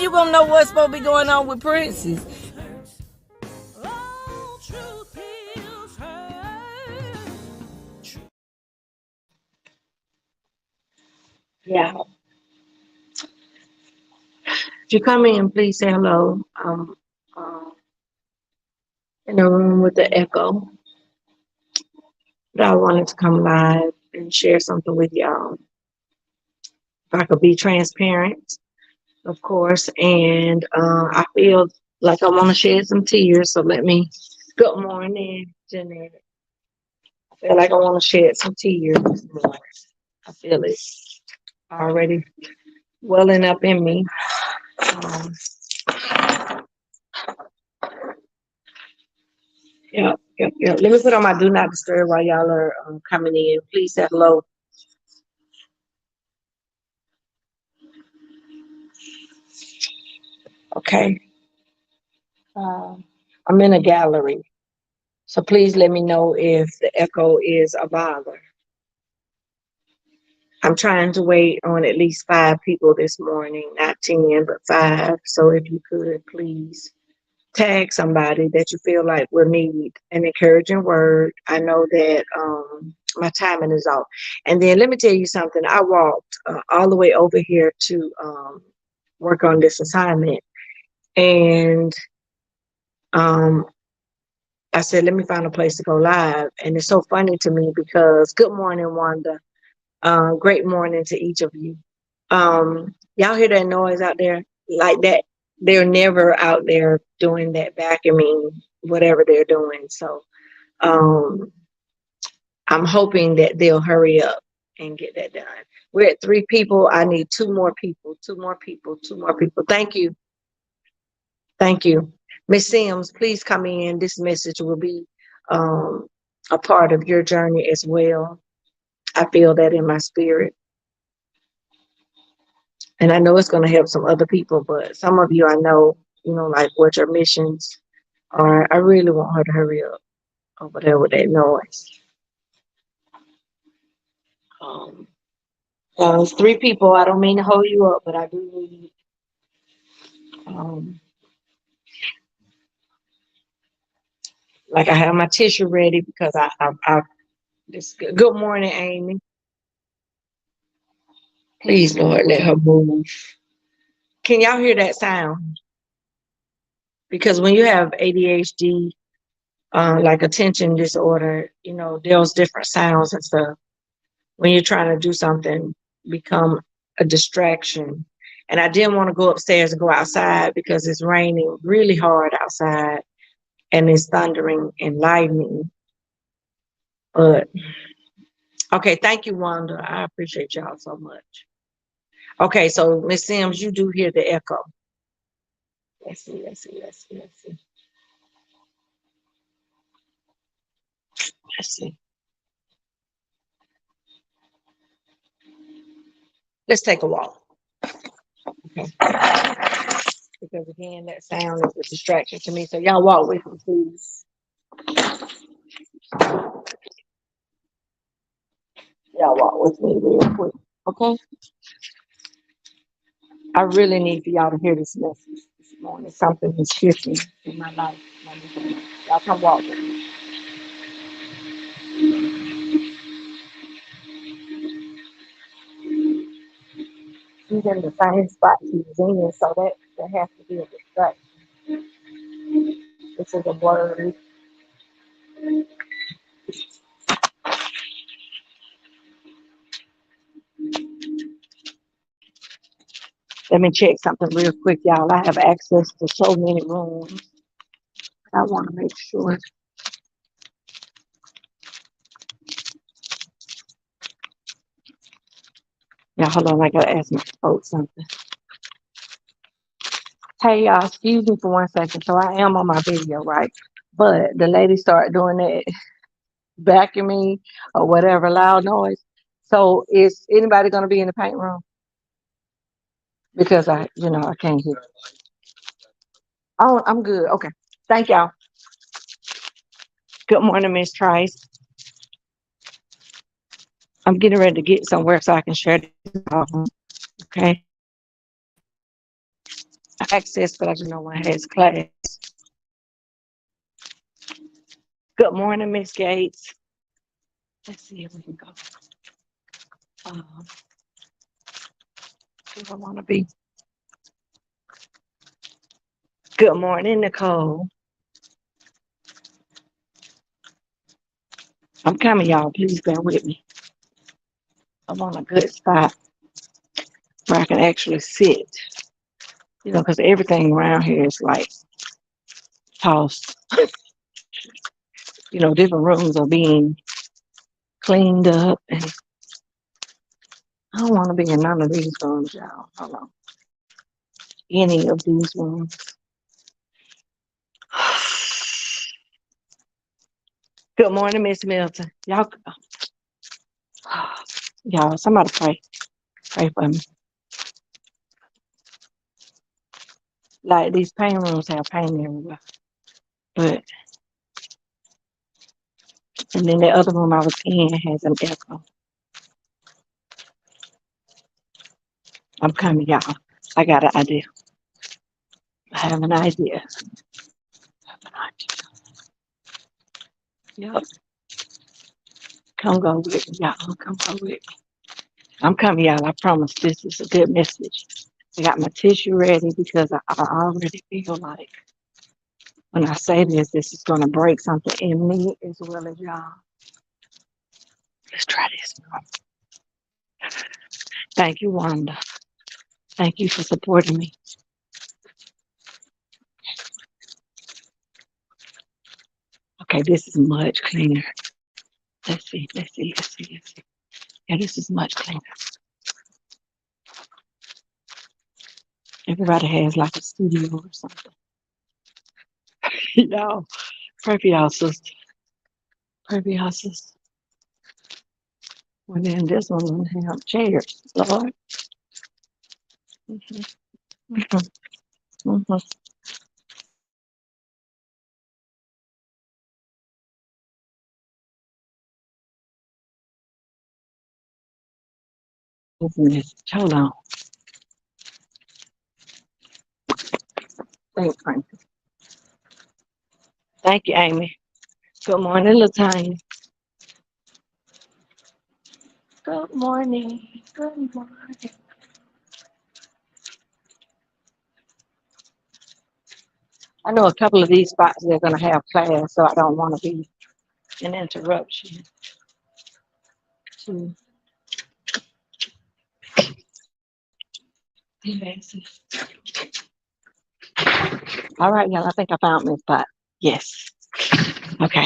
you gonna know what's supposed to be going on with Princess? Yeah. If you come in, please say hello. Uh, in the room with the echo. But I wanted to come live and share something with y'all. If I could be transparent, of course, and I feel like I want to shed some tears. So let me. Good morning, Jeanette. I feel like I want to shed some tears this morning. I feel it already welling up in me. Um, Yep. Let me put on my do not disturb while y'all are coming in. Please say hello. Okay. I'm in a gallery, so please let me know if the echo is a bother. I'm trying to wait on at least 5 people this morning, not 10, but 5. So if you could please tag somebody that you feel like will need an encouraging word. I know that my timing is off. And then let me tell you something. I walked all the way over here to work on this assignment. And I said, let me find a place to go live. And it's so funny to me because good morning, Wanda. Great morning to each of you. Y'all hear that noise out there? Like that? They're never out there doing that vacuuming, whatever they're doing. So I'm hoping that they'll hurry up and get that done. We're at 3 people. I need 2 more people, 2 more people, 2 more people. Thank you. Thank you. Miss Sims, please come in. This message will be a part of your journey as well. I feel that in my spirit. And I know it's going to help some other people, but some of you I know, like what your missions are. I really want her to hurry up over there with that noise. It's 3 people. I don't mean to hold you up, but I do need like I have my tissue ready because I this good morning, Amy. Please, Lord, let her move. Can y'all hear that sound? Because when you have ADHD, like attention disorder, there's different sounds and stuff. When you're trying to do something, become a distraction. And I didn't want to go upstairs and go outside because it's raining really hard outside and it's thundering and lightning. But okay, thank you, Wanda. I appreciate y'all so much. Okay, so Miss Sims, you do hear the echo. Let's see. Let's see. Let's take a walk. Okay. Because again, that sound is a distraction to me. So y'all walk with me, please. Y'all walk with me real quick. Okay. I really need for y'all to hear this message this morning. Something is shifting in my life. Y'all come walk with me. She's in the same spot she was in, so that has to be a distraction. This is a word. Let me check something real quick, y'all. I have access to so many rooms. I want to make sure. Yeah, hold on. I got to ask my folks something. Hey, y'all, excuse me for 1 second. So I am on my video, right? But the lady started doing that vacuuming or whatever loud noise. So is anybody going to be in the paint room? Because I can't hear. Oh, I'm good. Okay. Thank y'all. Good morning, Miss Trice. I'm getting ready to get somewhere so I can share this. Okay. access, but I just know one has class. Good morning, Miss Gates. Let's see if we can go. If I want to be. Good morning, Nicole. I'm coming, y'all. Please bear with me. I'm on a good spot where I can actually sit. You know, because everything around here is like tossed. You know, different rooms are being cleaned up, and I don't want to be in none of these rooms, y'all. Hold on. Any of these rooms. Good morning, Miss Milton. Y'all, somebody pray for me. Like these pain rooms have pain everywhere, but and then the other room I was in has an echo. I'm coming, y'all. I got an idea. I have an idea. Yep. Come go with me, y'all. Come go with me. I'm coming, y'all. I promise this is a good message. I got my tissue ready because I already feel like when I say this, this is going to break something in me as well as y'all. Let's try this. Thank you, Wanda. Thank you for supporting me. Okay, this is much cleaner. Let's see. Yeah, this is much cleaner. Everybody has like a studio or something. Y'all, pray for y'all, sister. Pray for y'all, sister. Well, then this one will have chairs, Lord. Mm-hmm. Mm-hmm. Hold on. Thanks, Frank. Thank you, Amy. Good morning, Latanya. Good morning. Good morning. I know a couple of these spots they're going to have class, so I don't want to be an interruption. To all right, y'all. I think I found my spot. Yes. Okay.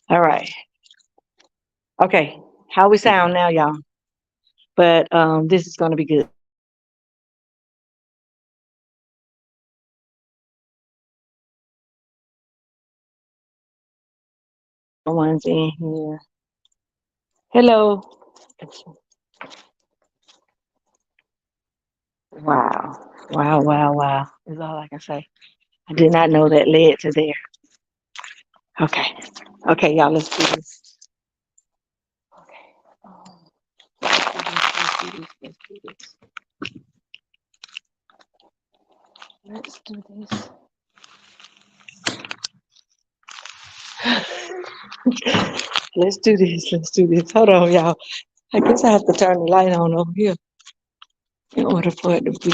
All right. Okay. How we sound now, y'all? But this is going to be good. No one's in here. Hello. Wow. Wow, wow, wow. Is all I can say. I did not know that led to there. Okay. Okay, y'all, let's do this. Okay. Let's do this. Let's do this. Let's do this. Let's do this. Hold on, y'all. I guess I have to turn the light on over here in order for it to be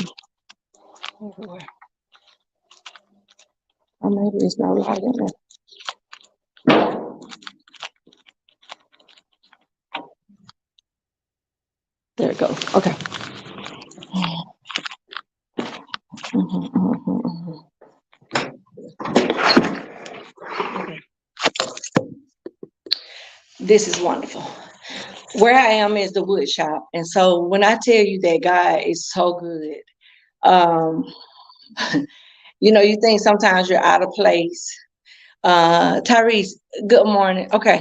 everywhere. Or maybe it's no light in there. There it goes. Okay. Okay. This is wonderful. Where I am is the wood shop. And so when I tell you that God is so good, um, you know, you think sometimes you're out of place. Tyrese, good morning. Okay.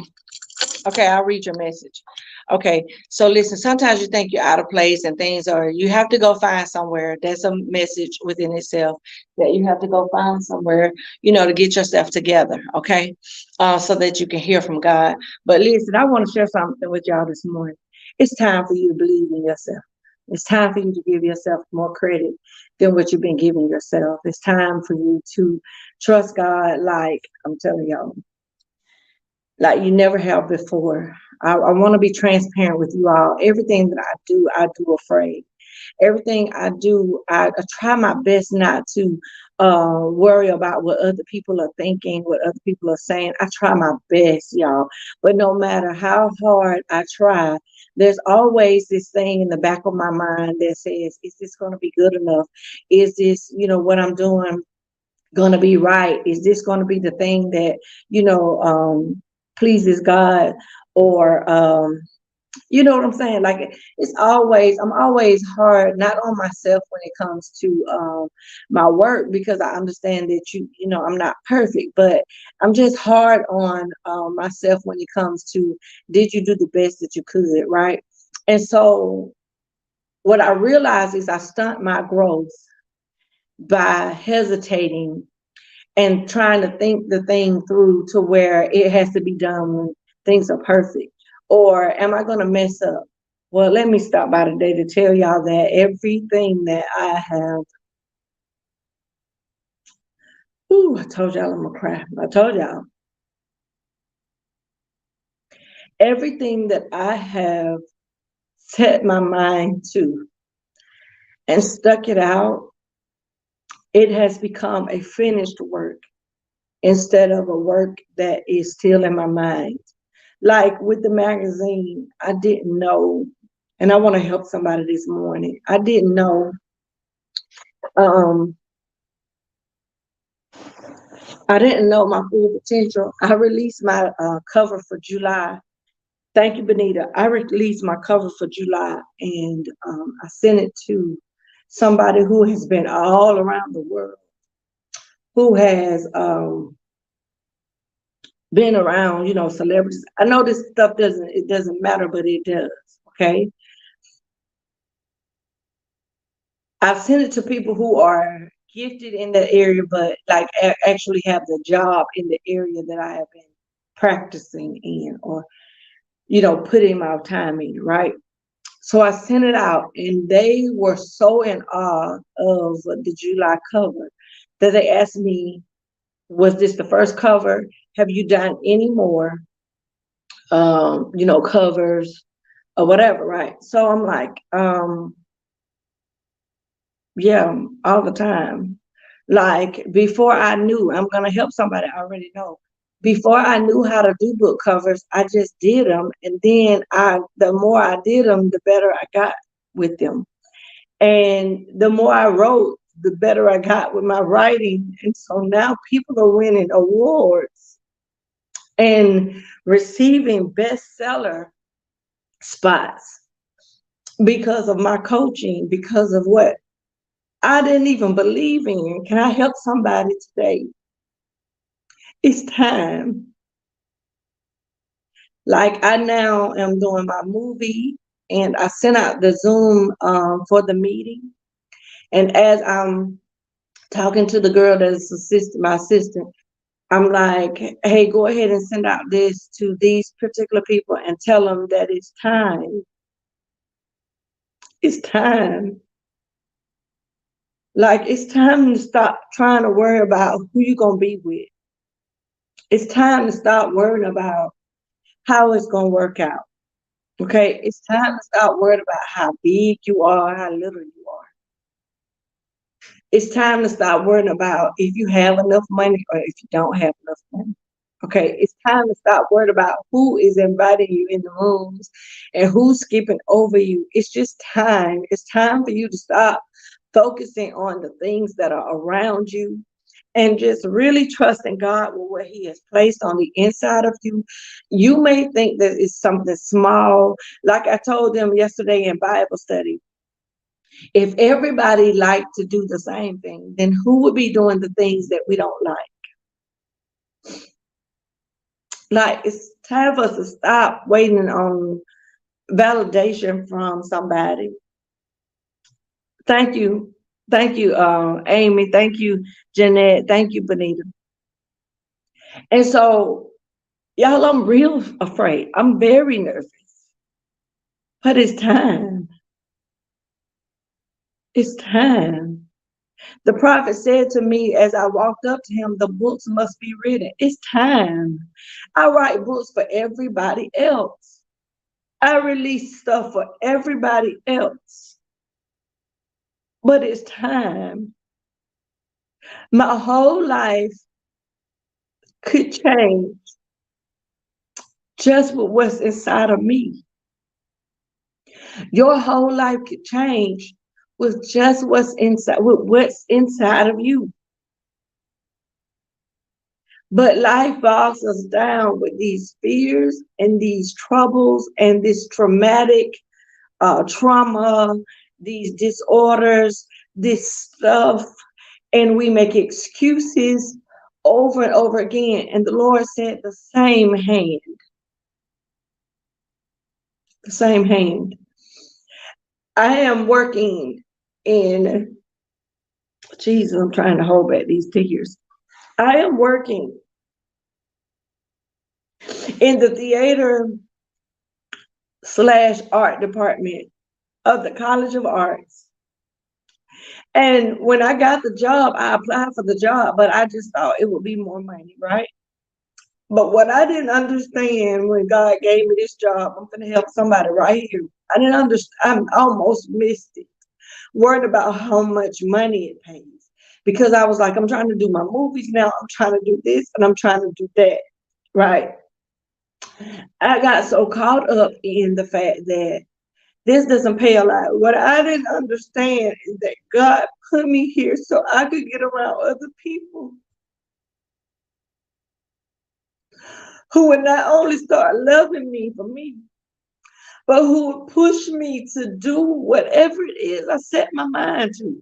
Okay, I'll read your message. Okay, so listen, sometimes you think you're out of place and things are, you have to go find somewhere. That's a message within itself that you have to go find somewhere, you know, to get yourself together, okay? So that you can hear from God. But listen, I want to share something with y'all this morning. It's time for you to believe in yourself. It's time for you to give yourself more credit than what you've been giving yourself. It's time for you to trust God like I'm telling y'all, like you never have before. I want to be transparent with you all. Everything that I do afraid. Everything I do, I try my best not to worry about what other people are thinking, what other people are saying. I try my best, y'all. But no matter how hard I try, there's always this thing in the back of my mind that says, is this going to be good enough? Is this, what I'm doing going to be right? Is this going to be the thing that, pleases God? Or, you know what I'm saying? Like I'm always hard, not on myself when it comes to my work, because I understand that I'm not perfect, but I'm just hard on myself when it comes to, did you do the best that you could, right? And so what I realize is I stunt my growth by hesitating and trying to think the thing through to where it has to be done when things are perfect. Or am I going to mess up? Well, let me stop by today to tell y'all that everything that I have, I told y'all I'm going to cry. I told y'all everything that I have set my mind to and stuck it out, it has become a finished work instead of a work that is still in my mind. Like with the magazine, I didn't know, and I want to help somebody this morning. I didn't know, um, I didn't know my full potential. I released my cover for July. Thank you, Benita. I released my cover for July, and I sent it to somebody who has been all around the world, who has been around, celebrities. I know this stuff doesn't matter, but it does. Okay. I've sent it to people who are gifted in that area, but like actually have the job in the area that I have been practicing in, or, putting my time in, right? So I sent it out, and they were so in awe of the July cover that they asked me, was this the first cover? Have you done any more, covers or whatever, right? So I'm like, yeah, all the time. Like before I knew, I'm gonna help somebody I already know. Before I knew how to do book covers, I just did them, and then the more I did them, the better I got with them, and the more I wrote, the better I got with my writing, and so now people are winning awards and receiving bestseller spots because of my coaching, because of what I didn't even believe in. Can I help somebody today? It's time. Like I now am doing my movie, and I sent out the Zoom for the meeting. And as I'm talking to the girl that's my assistant, I'm like, hey, go ahead and send out this to these particular people and tell them that it's time. It's time. Like it's time to stop trying to worry about who you're gonna be with. It's time to stop worrying about how it's gonna work out. Okay, it's time to stop worrying about how big you are, how little you are. It's time to stop worrying about if you have enough money or if you don't have enough money. Okay, it's time to stop worrying about who is inviting you in the rooms and who's skipping over you. It's just time. It's time for you to stop focusing on the things that are around you and just really trusting God with what He has placed on the inside of you. You may think that it's something small. Like I told them yesterday in Bible study, if everybody liked to do the same thing, then who would be doing the things that we don't like? Like it's time for us to stop waiting on validation from somebody. Thank you. Thank you, Amy. Thank you, Jeanette. Thank you, Benita. And so, y'all, I'm real afraid. I'm very nervous. But it's time. It's time. The prophet said to me as I walked up to him, the books must be written. It's time. I write books for everybody else. I release stuff for everybody else. But it's time. My whole life could change just with what's inside of me. Your whole life could change with just what's inside of you. But life bogs us down with these fears and these troubles and this traumatic trauma, these disorders, this stuff, and we make excuses over and over again. And the Lord said, the same hand, the same hand. I am working in, Jesus, I'm trying to hold back these tears. I am working in the theater / art department of the College of Arts. And when I got the job, I applied for the job, but I just thought it would be more money, right? But what I didn't understand when God gave me this job, I'm going to help somebody right here. I didn't understand, I almost missed it. Worried about how much money it pays. Because I was like, I'm trying to do my movies now, I'm trying to do this, and I'm trying to do that, right? I got so caught up in the fact that this doesn't pay a lot. What I didn't understand is that God put me here so I could get around other people who would not only start loving me for me, but who would push me to do whatever it is I set my mind to.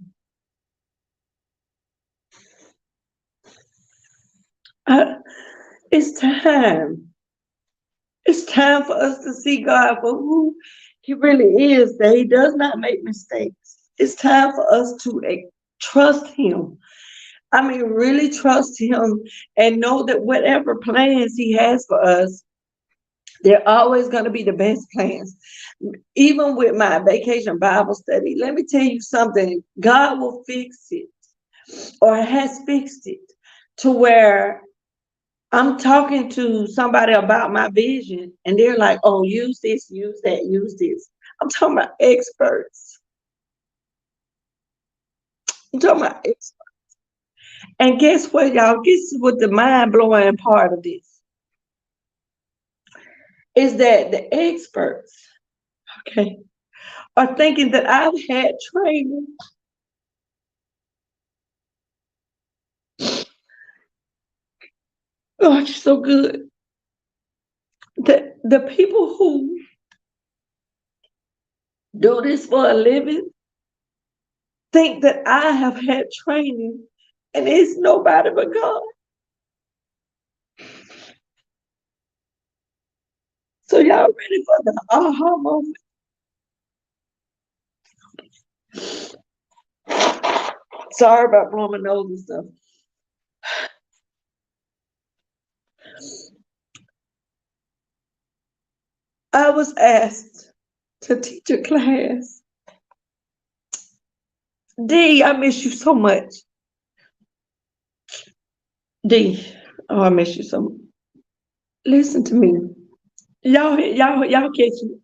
It's time. It's time for us to see God for who He really is, that He does not make mistakes. It's time for us to trust Him. I mean, really trust Him and know that whatever plans He has for us, they're always going to be the best plans. Even with my vacation Bible study, let me tell you something. God will fix it, or has fixed it, to where I'm talking to somebody about my vision and they're like, oh, use this, use that, use this. I'm talking about experts. I'm talking about experts. And guess what, y'all? Guess what the mind-blowing part of this is, that the experts, okay, are thinking that I've had training. Oh, it's so good. The people who do this for a living think that I have had training, and it's nobody but God. So y'all ready for the aha moment? Sorry about blowing my nose and stuff. I was asked to teach a class. D, I miss you so much. D, oh, I miss you so much. Listen to me. Y'all catch me.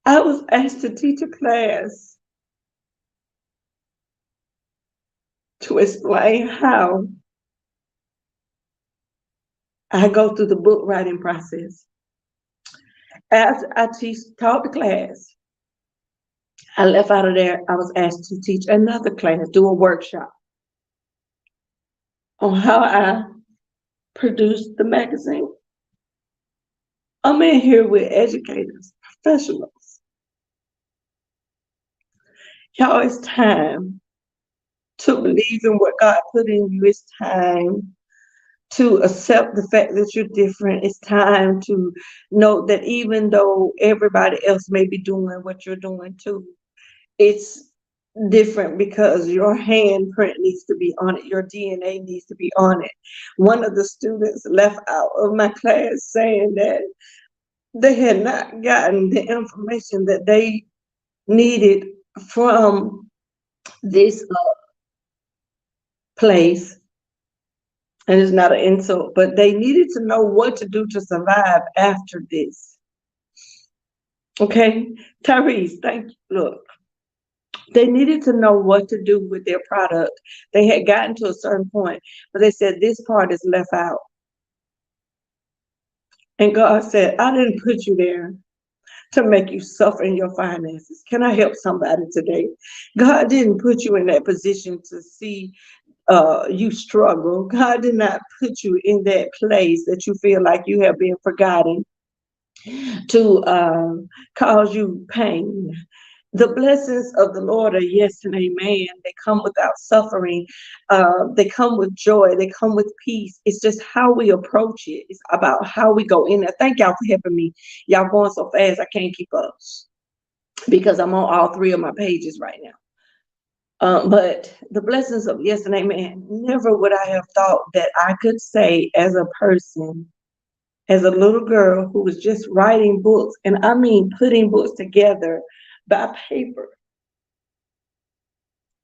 I was asked to teach a class to explain how I go through the book writing process. After I taught the class, I left out of there. I was asked to teach another class, do a workshop on how I produced the magazine. I'm in here with educators, professionals. Y'all, it's time to believe in what God put in you. It's time to accept the fact that you're different. It's time to know that even though everybody else may be doing what you're doing too, it's different because your handprint needs to be on it. Your DNA needs to be on it. One of the students left out of my class saying that they had not gotten the information that they needed from this place, and it's not an insult, but they needed to know what to do to survive after this. Okay, Tyrese, thank you. Look, they needed to know what to do with their product. They had gotten to a certain point, but they said this part is left out. And God said, I didn't put you there to make you suffer in your finances. Can I help somebody today? God didn't put you in that position to see you struggle. God did not put you in that place that you feel like you have been forgotten to cause you pain. The blessings of the Lord are yes and amen. They come without suffering. They come with joy. They come with peace. It's just how we approach it. It's about how we go in there. Thank y'all for helping me. Y'all going so fast, I can't keep up because I'm on all three of my pages right now. But the blessings of yes and amen. Never would I have thought that I could say as a person, as a little girl who was just writing books, and I mean putting books together by paper.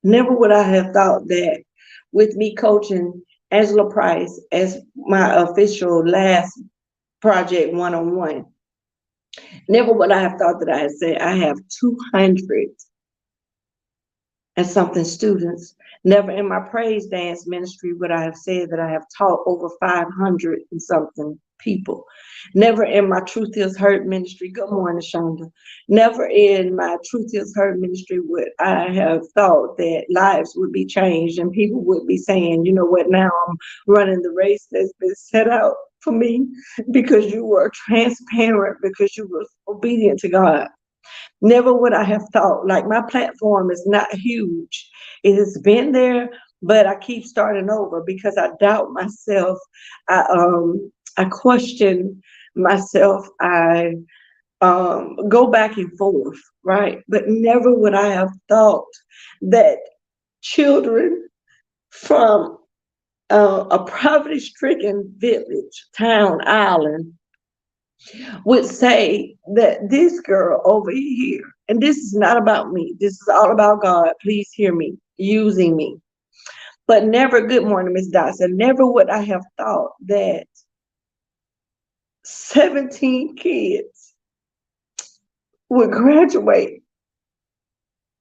Never would I have thought that with me coaching Angela Price as my official last project one-on-one. Never would I have thought that I had said I have 200 and something students. Never in my praise dance ministry would I have said that I have taught over 500 and something people. Never in my Truth Is Heard ministry. Good morning, Shonda. Never in my Truth Is Heard ministry would I have thought that lives would be changed and people would be saying, you know what, now I'm running the race that's been set out for me because you were transparent, because you were obedient to God. Never would I have thought, like my platform is not huge. It has been there, but I keep starting over because I doubt myself. I question myself. I go back and forth, right? But never would I have thought that children from a poverty-stricken village, town, island, would say that this girl over here, and this is not about me, this is all about God, please hear me, using me. But never, good morning, Miss Dodson, never would I have thought that 17 kids would graduate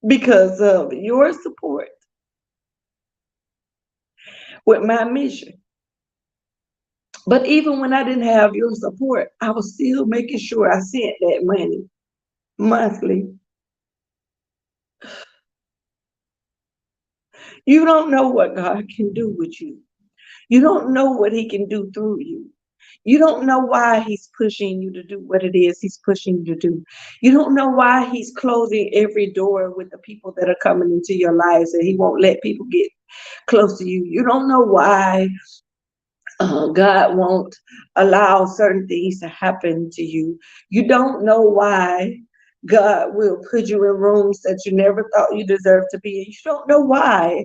because of your support with my mission. But even when I didn't have your support, I was still making sure I sent that money monthly. You don't know what God can do with you. You don't know what he can do through you. You don't know why he's pushing you to do what it is he's pushing you to do. You don't know why he's closing every door with the people that are coming into your lives and he won't let people get close to you. You don't know why God won't allow certain things to happen to you. You don't know why God will put you in rooms that you never thought you deserved to be in. You don't know why.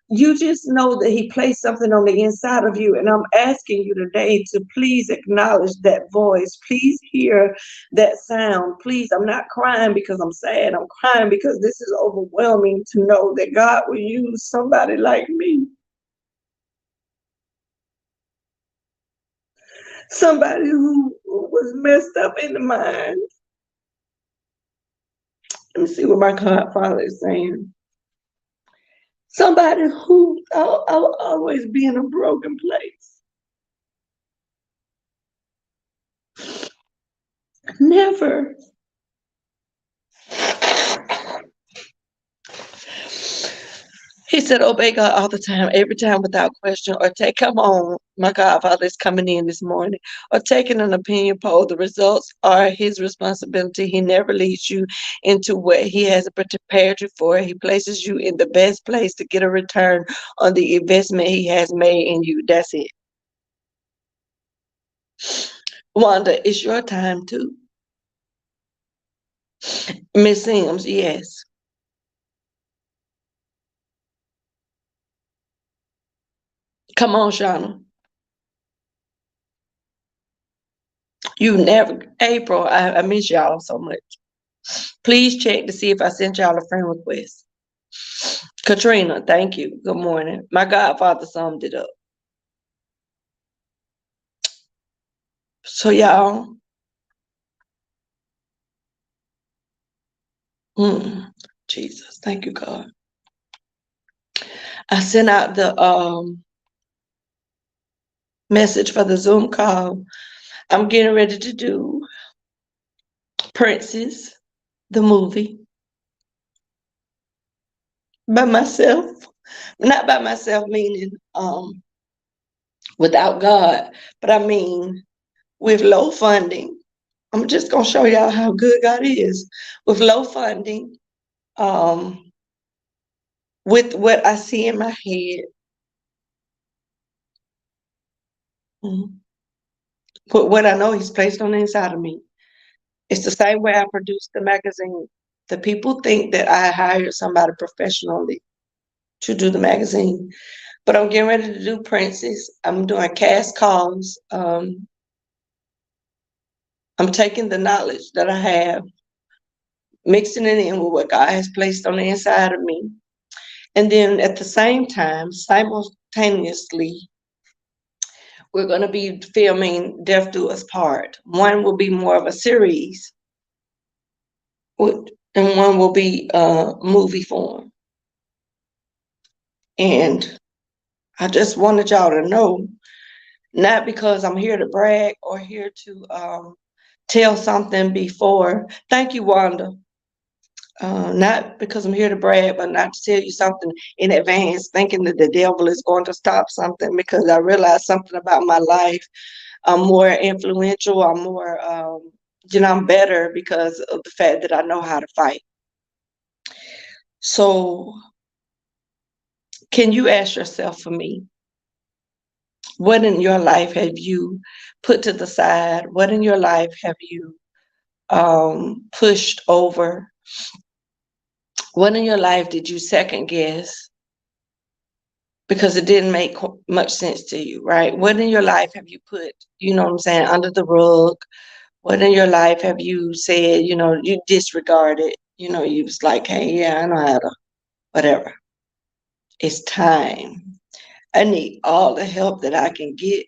You just know that he placed something on the inside of you. And I'm asking you today to please acknowledge that voice. Please hear that sound. Please, I'm not crying because I'm sad. I'm crying because this is overwhelming to know that God will use somebody like me. Somebody who was messed up in the mind. Let me see what my Godfather is saying. Somebody who I'll always be in a broken place. Never. He said, obey God all the time, every time without question, or take, come on, my Godfather is coming in this morning, or taking an opinion poll. The results are his responsibility. He never leads you into what he has prepared you for. He places you in the best place to get a return on the investment he has made in you. That's it. Wanda, it's your time too. Miss Sims, yes. Come on, Shauna. You never, April, I miss y'all so much. Please check to see if I sent y'all a friend request. Katrina, thank you. Good morning. My godfather summed it up. So y'all, Jesus, thank you, God. I sent out the message for the Zoom call. I'm getting ready to do Princess, the movie, by myself. Not by myself, meaning without God, but I mean with low funding. I'm just gonna show y'all how good God is. With low funding, with what I see in my head, with what I know He's placed on the inside of me. It's the same way I produced the magazine. The people think that I hired somebody professionally to do the magazine, but I'm getting ready to do Princess. I'm doing cast calls. I'm taking the knowledge that I have, mixing it in with what God has placed on the inside of me. And then at the same time, simultaneously, we're going to be filming Death Do Us Part. One will be more of a series, and one will be movie form. And I just wanted y'all to know, not because I'm here to brag or here to tell something before. Thank you, Wanda. Not because I'm here to brag, but not to tell you something in advance, thinking that the devil is going to stop something, because I realized something about my life. I'm more influential. I'm more, I'm better because of the fact that I know how to fight. So, can you ask yourself for me, what in your life have you put to the side? What in your life have you pushed over? What in your life did you second guess because it didn't make much sense to you, right? What in your life have you put, under the rug? What in your life have you said, you disregarded? You was like, hey, yeah, I know how to, whatever. It's time. I need all the help that I can get.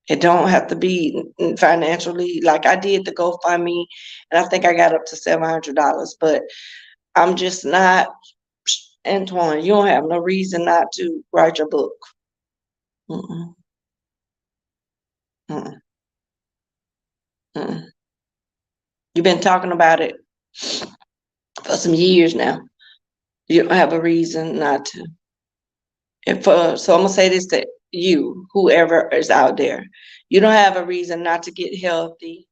It don't have to be financially. Like I did the GoFundMe, and I think I got up to $700, but I'm just not, Antoine, you don't have no reason not to write your book. Mm-mm. Mm-mm. Mm-mm. You've been talking about it for some years now. You don't have a reason not to. So I'm gonna say this to you, whoever is out there. You don't have a reason not to get healthy.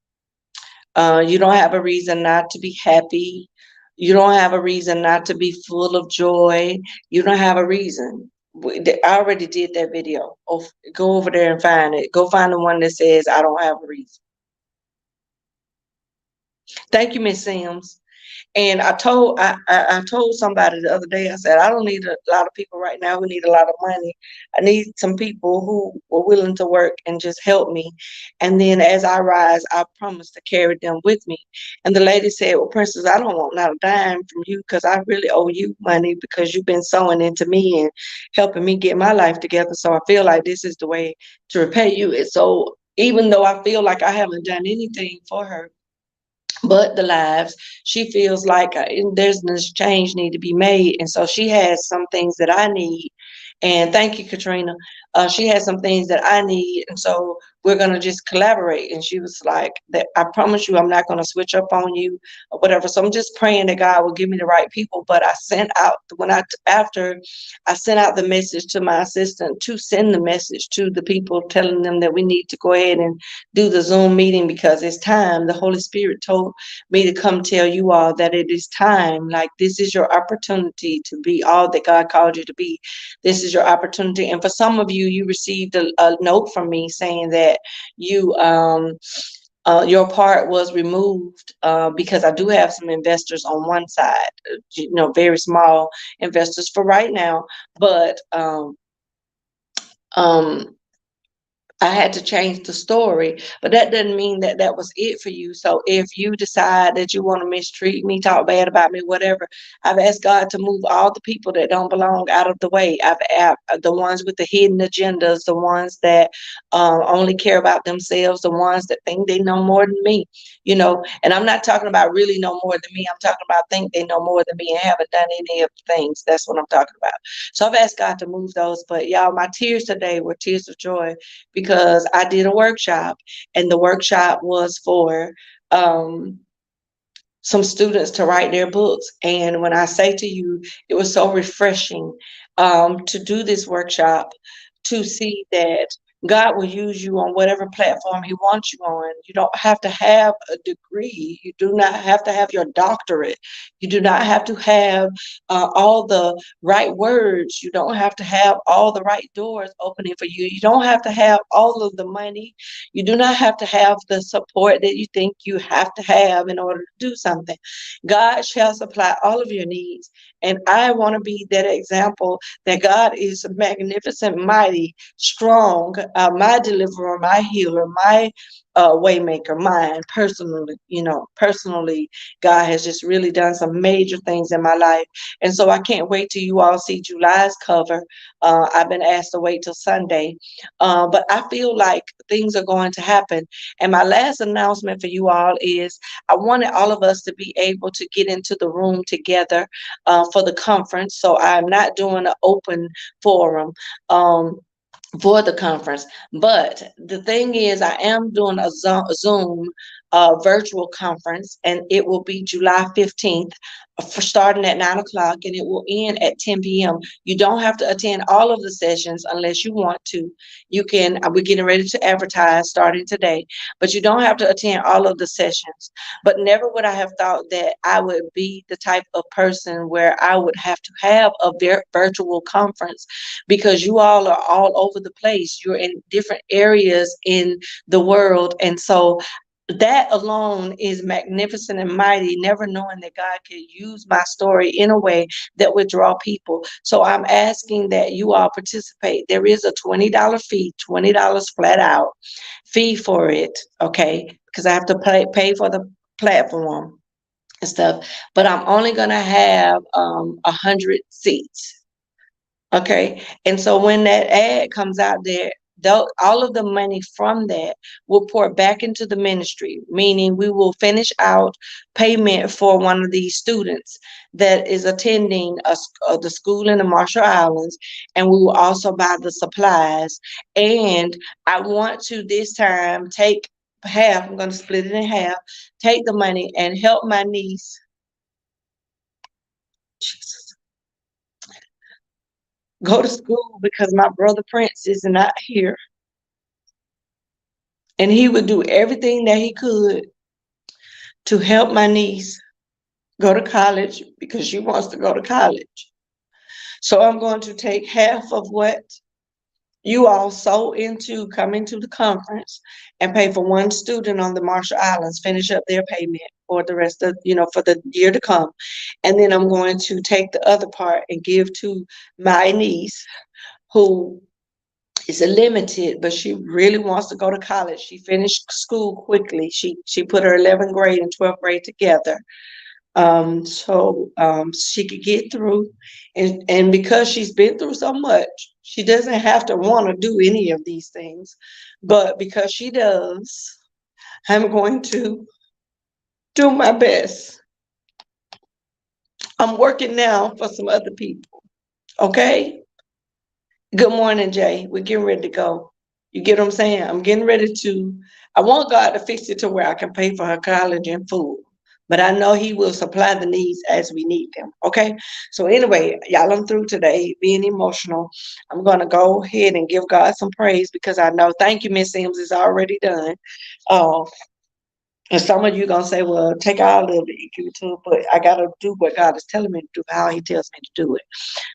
You don't have a reason not to be happy. You don't have a reason not to be full of joy. You don't have a reason. I already did that video. Oh, go over there and find it. Go find the one that says I don't have a reason. Thank you, Miss Sims. And I told somebody the other day, I said, I don't need a lot of people right now who need a lot of money. I need some people who are willing to work and just help me. And then as I rise, I promise to carry them with me. And the lady said, well, Princess, I don't want not a dime from you, because I really owe you money, because you've been sewing into me and helping me get my life together. So I feel like this is the way to repay you. And so even though I feel like I haven't done anything for her but the lives, she feels like there's this change need to be made, and so she has some things that I need. And thank you, Katrina. She has some things that I need, and so we're gonna just collaborate. And she was like, "That I promise you, I'm not gonna switch up on you or whatever." So I'm just praying that God will give me the right people. But I sent out after I sent out the message to my assistant to send the message to the people, telling them that we need to go ahead and do the Zoom meeting because it's time. The Holy Spirit told me to come tell you all that it is time. Like, this is your opportunity to be all that God called you to be. This is your opportunity. And for some of you, you received a note from me saying that you your part was removed because I do have some investors on one side, very small investors for right now, but um I had to change the story, but that doesn't mean that that was it for you. So if you decide that you want to mistreat me, talk bad about me, whatever, I've asked God to move all the people that don't belong out of the way. I've asked the ones with the hidden agendas, the ones that only care about themselves, the ones that think they know more than me, you know. And I'm not talking about really know more than me. I'm talking about think they know more than me and haven't done any of the things. That's what I'm talking about. So I've asked God to move those. But y'all, my tears today were tears of joy because I did a workshop, and the workshop was for um, some students to write their books. And when I say to you, it was so refreshing to do this workshop, to see that God will use you on whatever platform He wants you on. You don't have to have a degree. You do not have to have your doctorate. You do not have to have all the right words. You don't have to have all the right doors opening for you. You don't have to have all of the money. You do not have to have the support that you think you have to have in order to do something. God shall supply all of your needs. And I want to be that example that God is magnificent, mighty, strong, my deliverer, my healer, my waymaker, mine personally, you know, personally, God has just really done some major things in my life. And so I can't wait till you all see July's cover. I've been asked to wait till Sunday, but I feel like things are going to happen. And my last announcement for you all is I wanted all of us to be able to get into the room together for the conference. So I'm not doing an open forum. For the conference. But the thing is, I am doing a Zoom virtual conference, and it will be July 15th, for starting at 9 o'clock, and it will end at 10 p.m. You don't have to attend all of the sessions unless you want to. You can, we're getting ready to advertise starting today, but you don't have to attend all of the sessions. But never would I have thought that I would be the type of person where I would have to have a virtual conference, because you all are all over the place. You're in different areas in the world. And so that alone is magnificent and mighty, never knowing that God could use my story in a way that would draw people. So I'm asking that you all participate. There is a $20 fee, $20 flat out fee for it, okay? Because I have to pay for the platform and stuff. But I'm only going to have 100 seats. Okay. And so when that ad comes out there, all of the money from that will pour back into the ministry, meaning we will finish out payment for one of these students that is attending the school in the Marshall Islands, and we will also buy the supplies. And I want to this time take half, I'm going to split it in half, take the money and help my niece. Jesus. Go to school, because my brother Prince is not here. And he would do everything that he could to help my niece go to college, because she wants to go to college. So I'm going to take half of what you all sow into coming to the conference and pay for one student on the Marshall Islands, finish up their payment for the rest of, for the year to come. And then I'm going to take the other part and give to my niece, who is limited, but she really wants to go to college. She finished school quickly. She put her 11th grade and 12th grade together. So she could get through, and because she's been through so much, she doesn't have to want to do any of these things, but because she does, I'm going to do my best. I'm working now for some other people. Okay. Good morning, Jay. We're getting ready to go. You get what I'm saying? I'm getting ready to, I want God to fix it to where I can pay for her college and food. But I know He will supply the needs as we need them. Okay. So anyway, y'all, I'm through today being emotional. I'm going to go ahead and give God some praise, because I know, thank you, Miss Sims, is already done. And some of you going to say, well, take all of it and give it to her. But I got to do what God is telling me to do, how He tells me to do it,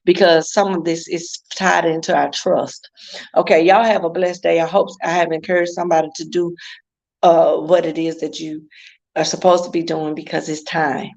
because some of this is tied into our trust. Okay, y'all have a blessed day. I hope I have encouraged somebody to do what it is that you are supposed to be doing, because it's time.